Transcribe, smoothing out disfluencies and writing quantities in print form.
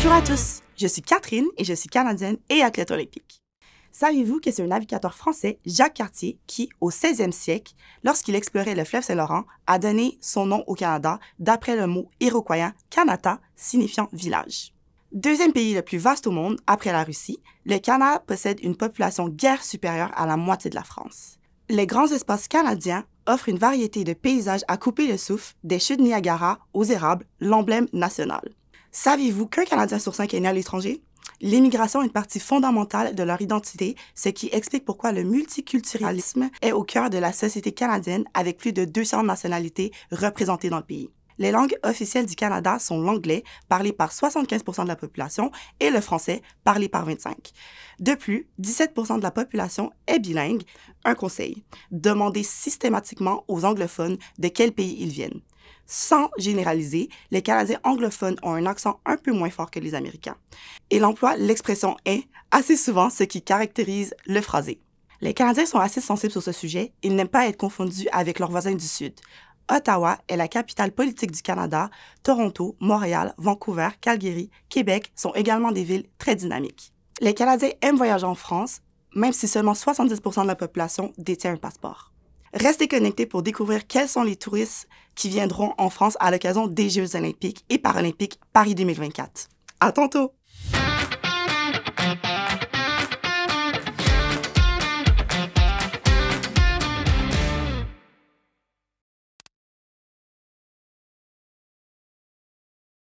Bonjour à tous, je suis Catherine et je suis canadienne et athlète olympique. Saviez-vous que c'est un navigateur français, Jacques Cartier, qui, au 16e siècle, lorsqu'il explorait le fleuve Saint-Laurent, a donné son nom au Canada d'après le mot iroquoien Kanata, signifiant village. Deuxième pays le plus vaste au monde, après la Russie, le Canada possède une population guère supérieure à la moitié de la France. Les grands espaces canadiens offrent une variété de paysages à couper le souffle, des chutes Niagara aux érables, l'emblème national. Saviez-vous qu'un Canadien sur 5 est né à l'étranger? L'immigration est une partie fondamentale de leur identité, ce qui explique pourquoi le multiculturalisme est au cœur de la société canadienne avec plus de 200 nationalités représentées dans le pays. Les langues officielles du Canada sont l'anglais, parlé par 75% de la population, et le français, parlé par 25%. De plus, 17% de la population est bilingue. Un conseil, demandez systématiquement aux anglophones de quel pays ils viennent. Sans généraliser, les Canadiens anglophones ont un accent un peu moins fort que les Américains. Et il emploie l'expression « est » assez souvent, ce qui caractérise le phrasé. Les Canadiens sont assez sensibles sur ce sujet, ils n'aiment pas être confondus avec leurs voisins du Sud. Ottawa est la capitale politique du Canada. Toronto, Montréal, Vancouver, Calgary, Québec sont également des villes très dynamiques. Les Canadiens aiment voyager en France, même si seulement 70% de la population détient un passeport. Restez connectés pour découvrir quels sont les touristes qui viendront en France à l'occasion des Jeux olympiques et paralympiques Paris 2024. À tantôt!